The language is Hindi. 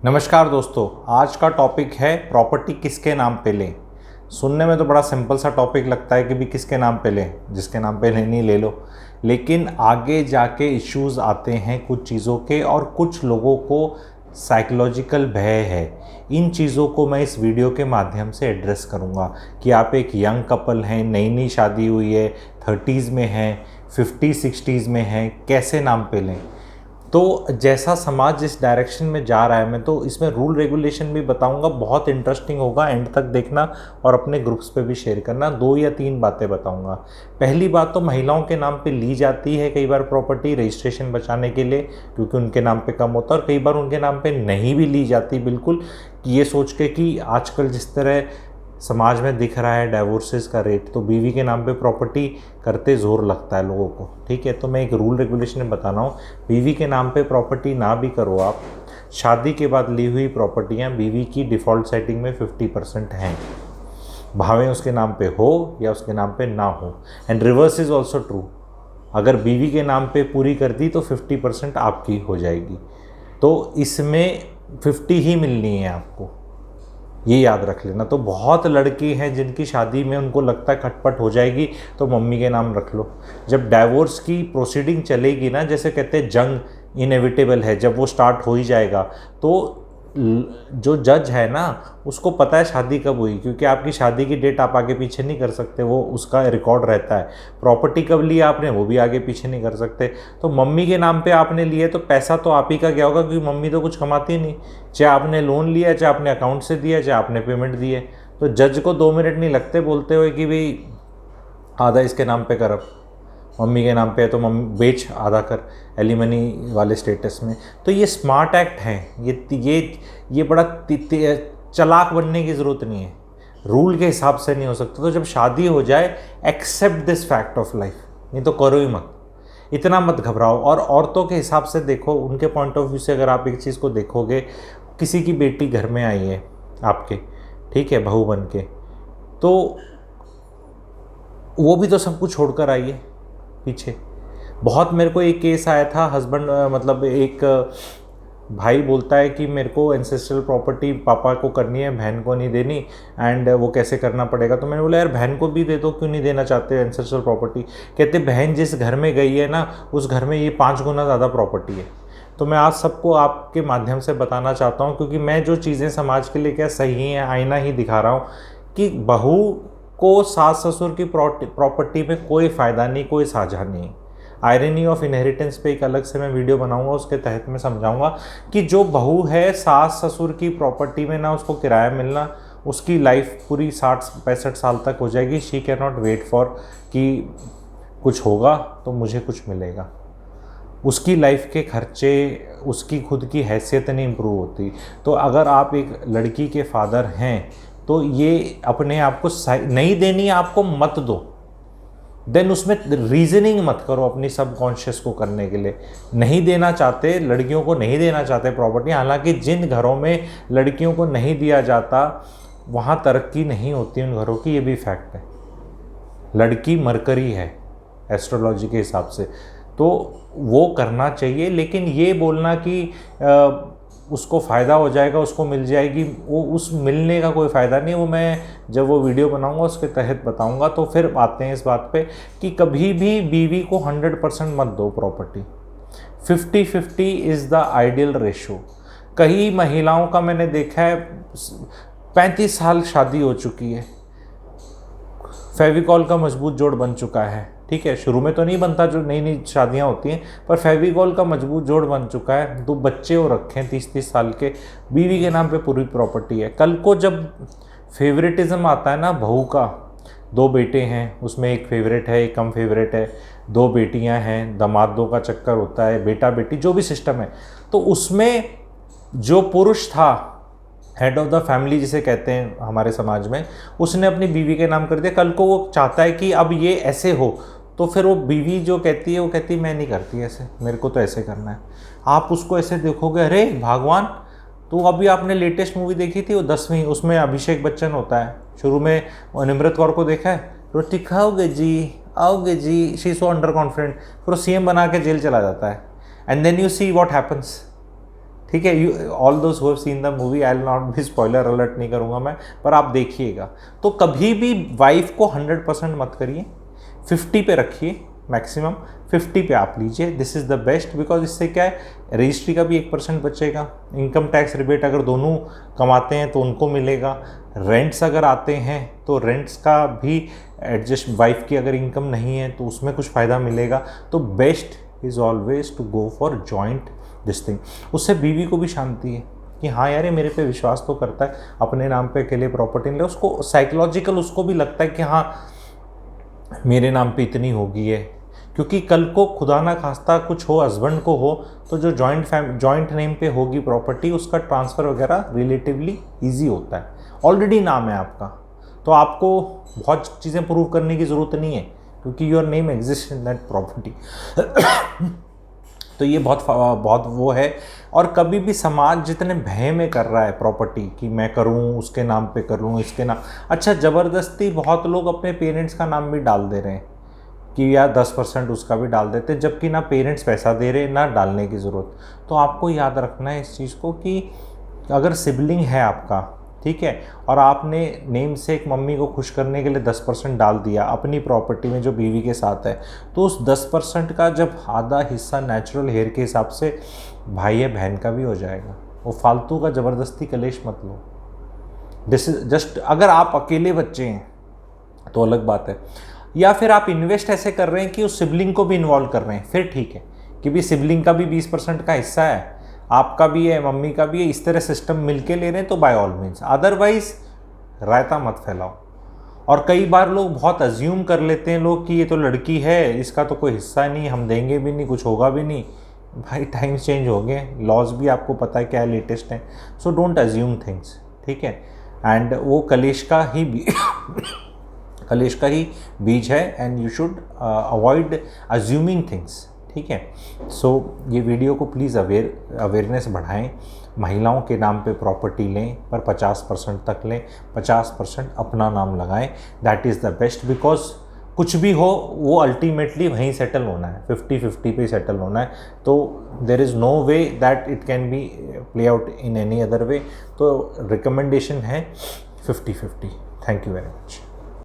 नमस्कार दोस्तों, आज का टॉपिक है प्रॉपर्टी किसके नाम पे लें। सुनने में तो बड़ा सिंपल सा टॉपिक लगता है कि भी किसके नाम पे लें, जिसके नाम पे लेनी ले लो। लेकिन आगे जाके इश्यूज आते हैं कुछ चीज़ों के, और कुछ लोगों को साइकोलॉजिकल भय है। इन चीज़ों को मैं इस वीडियो के माध्यम से एड्रेस करूँगा कि आप एक यंग कपल हैं, नई नई शादी हुई है, 30s में हैं, 50-60s में हैं, कैसे नाम पे लें। तो जैसा समाज जिस डायरेक्शन में जा रहा है, मैं तो इसमें रूल रेगुलेशन भी बताऊंगा, बहुत इंटरेस्टिंग होगा, एंड तक देखना और अपने ग्रुप्स पे भी शेयर करना। 2 या 3 बातें बताऊंगा। पहली बात तो महिलाओं के नाम पे ली जाती है कई बार प्रॉपर्टी रजिस्ट्रेशन बचाने के लिए, क्योंकि उनके नाम पे कम होता है, और कई बार उनके नाम पे नहीं भी ली जाती बिल्कुल, ये सोच के कि आजकल जिस तरह समाज में दिख रहा है डाइवोर्सेस का रेट, तो बीवी के नाम पे प्रॉपर्टी करते ज़ोर लगता है लोगों को। ठीक है, तो मैं एक रूल रेगुलेशन बता रहा हूँ, बीवी के नाम पे प्रॉपर्टी ना भी करो आप। शादी के बाद ली हुई प्रॉपर्टियाँ बीवी की डिफ़ॉल्ट सेटिंग में 50% हैं, भावें उसके नाम पे हो या उसके नाम पे ना हो। And reverse is also true, अगर बीवी के नाम पे पूरी कर दी तो 50% आपकी हो जाएगी। तो इसमें 50 ही मिलनी है आपको, ये याद रख लेना। तो बहुत लड़की हैं जिनकी शादी में उनको लगता है खटपट हो जाएगी तो मम्मी के नाम रख लो। जब डाइवोर्स की प्रोसीडिंग चलेगी ना, जैसे कहते हैं जंग इनएविटेबल है, जब वो स्टार्ट हो ही जाएगा, तो जो जज है ना उसको पता है शादी कब हुई, क्योंकि आपकी शादी की डेट आप आगे पीछे नहीं कर सकते, वो उसका रिकॉर्ड रहता है। प्रॉपर्टी कब लिया आपने वो भी आगे पीछे नहीं कर सकते। तो मम्मी के नाम पे आपने लिए तो पैसा तो आप ही का क्या होगा, क्योंकि मम्मी तो कुछ कमाती नहीं, चाहे आपने लोन लिया, चाहे आपने अकाउंट से दिया, चाहे आपने पेमेंट दी है। तो जज को 2 मिनट नहीं लगते बोलते हुए कि भाई आधा इसके नाम पे कर, अब मम्मी के नाम पे है तो मम्मी बेच, आधा कर एलिमनी वाले स्टेटस में। तो ये स्मार्ट एक्ट है, ये बड़ा चालाक बनने की ज़रूरत नहीं है, रूल के हिसाब से नहीं हो सकता। तो जब शादी हो जाए, accept this fact of life, नहीं तो करो ही मत, इतना मत घबराओ। और औरतों के हिसाब से देखो, उनके पॉइंट ऑफ व्यू से अगर आप एक चीज़ को देखोगे, किसी की बेटी घर में आई है आपके, ठीक है, बहू बन के, तो वो भी तो सब कुछ छोड़कर आई है पीछे। बहुत मेरे को एक केस आया था, हस्बैंड मतलब एक भाई बोलता है कि मेरे को एंसेस्ट्रल प्रॉपर्टी पापा को करनी है, बहन को नहीं देनी, एंड वो कैसे करना पड़ेगा। तो मैंने बोला यार बहन को भी दे दो, क्यों नहीं देना चाहते एंसेस्ट्रल प्रॉपर्टी। कहते बहन जिस घर में गई है ना, उस घर में ये 5 गुना ज़्यादा प्रॉपर्टी है। तो मैं आज सबको आपके माध्यम से बताना चाहता हूँ, क्योंकि मैं जो चीज़ें समाज के लिए क्या सही हैं, आईना ही दिखा रहा हूँ, कि बहू को सास ससुर की प्रॉपर्टी में कोई फ़ायदा नहीं, कोई साझा नहीं। आयरनी ऑफ इनहेरिटेंस पे एक अलग से मैं वीडियो बनाऊंगा, उसके तहत मैं समझाऊंगा कि जो बहू है सास ससुर की प्रॉपर्टी में ना उसको किराया मिलना, उसकी लाइफ पूरी 60-65 साल तक हो जाएगी। She can not wait for कि कुछ होगा तो मुझे कुछ मिलेगा। उसकी लाइफ के खर्चे, उसकी खुद की हैसियत नहीं इम्प्रूव होती। तो अगर आप एक लड़की के फादर हैं तो ये अपने आप को नहीं देनी, आपको मत दो, देन उसमें रीजनिंग मत करो अपनी सबकॉन्शियस को करने के लिए। नहीं देना चाहते, लड़कियों को नहीं देना चाहते प्रॉपर्टी। हालांकि जिन घरों में लड़कियों को नहीं दिया जाता वहाँ तरक्की नहीं होती उन घरों की, ये भी फैक्ट है। लड़की मरकरी है एस्ट्रोलॉजी के हिसाब से, तो वो करना चाहिए। लेकिन ये बोलना कि उसको फ़ायदा हो जाएगा, उसको मिल जाएगी, वो उस मिलने का कोई फ़ायदा नहीं। वो मैं जब वो वीडियो बनाऊंगा उसके तहत बताऊंगा। तो फिर आते हैं इस बात पे कि कभी भी बीवी को 100% मत दो property, 50-50 is the ideal ratio. कई महिलाओं का मैंने देखा है 35 साल शादी हो चुकी है, फेविकॉल का मजबूत जोड़ बन चुका है। ठीक है, शुरू में तो नहीं बनता जो नई नई शादियां होती हैं, पर फेविकॉल का मजबूत जोड़ बन चुका है। 2 बच्चे हो रखे हैं 30-30 साल के, बीवी के नाम पे पूरी प्रॉपर्टी है। कल को जब फेवरेटिज्म आता है ना बहू का, 2 बेटे हैं, उसमें एक फेवरेट है, एक कम फेवरेट है, 2 बेटियां हैं, दामादों का चक्कर होता है, बेटा बेटी जो भी सिस्टम है, तो उसमें जो पुरुष था हेड ऑफ द फैमिली जिसे कहते हैं हमारे समाज में, उसने अपनी बीवी के नाम कर दिया। कल को वो चाहता है कि अब ये ऐसे हो, तो फिर वो बीवी जो कहती है वो कहती है मैं नहीं करती ऐसे, मेरे को तो ऐसे करना है। आप उसको ऐसे देखोगे, अरे भगवान। तो अभी आपने लेटेस्ट मूवी देखी थी वो 10वीं, उसमें अभिषेक बच्चन होता है, शुरू में निमृत कौर को देखा है, रोटी खाओगे जी, आओगे जी, शी सो अंडर कॉन्फिडेंट, फिर वो CM बना के जेल चला जाता है। And then you see what happens. ठीक है, you all those who have seen the movie, I will not भी स्पॉइलर अलर्ट नहीं करूँगा मैं, पर आप देखिएगा। तो कभी भी वाइफ को 100% मत करिए, 50 पे रखिए मैक्सिमम, 50 पे आप लीजिए, this is the best. Because इससे क्या है, रजिस्ट्री का भी 1% बचेगा, इनकम टैक्स रिबेट अगर दोनों कमाते हैं तो उनको मिलेगा, रेंट्स अगर आते हैं तो रेंट्स का भी एडजस्ट, वाइफ की अगर इनकम नहीं है तो उसमें कुछ फ़ायदा मिलेगा। तो best is always to go for joint this thing. उससे बीवी को भी शांति है कि हाँ यार ये मेरे पे विश्वास तो करता है, अपने नाम पे अकेले प्रॉपर्टी ले, उसको साइकोलॉजिकल उसको भी लगता है कि हाँ मेरे नाम पे इतनी होगी है। क्योंकि कल को खुदा ना खास्ता कुछ हो, हस्बैंड को हो, तो जो जॉइंट नेम पे होगी प्रॉपर्टी, उसका ट्रांसफ़र वगैरह रिलेटिवली ईजी होता है, ऑलरेडी नाम है आपका, तो आपको बहुत चीज़ें प्रूव करने की ज़रूरत नहीं है क्योंकि your name exist in that property. तो ये बहुत वो है। और कभी भी समाज जितने भय में कर रहा है प्रॉपर्टी कि मैं करूं, उसके नाम पे करूं, इसके नाम, अच्छा ज़बरदस्ती बहुत लोग अपने पेरेंट्स का नाम भी डाल दे रहे हैं कि यार 10% उसका भी डाल देते, जबकि ना पेरेंट्स पैसा दे रहे ना डालने की ज़रूरत। तो आपको याद रखना है इस चीज़ को कि अगर सिबलिंग है आपका, ठीक है, और आपने नेम से एक मम्मी को खुश करने के लिए 10% डाल दिया अपनी प्रॉपर्टी में जो बीवी के साथ है, तो उस 10% का जब आधा हिस्सा नेचुरल हेयर के हिसाब से भाई या बहन का भी हो जाएगा। वो फालतू का ज़बरदस्ती कलेश मत लो। दिस इज जस्ट, अगर आप अकेले बच्चे हैं तो अलग बात है, या फिर आप इन्वेस्ट ऐसे कर रहे हैं कि उस सिबलिंग को भी इन्वॉल्व कर रहे हैं, फिर ठीक है कि भी सिबलिंग का भी 20% का हिस्सा है, आपका भी है, मम्मी का भी है, इस तरह सिस्टम मिलके ले रहे हैं तो बाय ऑल मीन्स, अदरवाइज रायता मत फैलाओ। और कई बार लोग बहुत अज्यूम कर लेते हैं लोग कि ये तो लड़की है, इसका तो कोई हिस्सा नहीं, हम देंगे भी नहीं, कुछ होगा भी नहीं। भाई टाइम्स चेंज हो गए, लॉज भी आपको पता है क्या लेटेस्ट हैं, सो डोंट अज्यूम थिंग्स, ठीक है। एंड वो कलेश का ही बीज है, and you should avoid assuming things, ठीक है। सो ये वीडियो को प्लीज़ अवेयरनेस बढ़ाएं, महिलाओं के नाम पे प्रॉपर्टी लें पर 50% तक लें, 50% अपना नाम लगाएं, that is the best. Because कुछ भी हो वो अल्टीमेटली वहीं सेटल होना है, 50-50 पे सेटल होना है। तो there is no way that it can be play out in any other way. तो रिकमेंडेशन है 50-50। Thank you very much.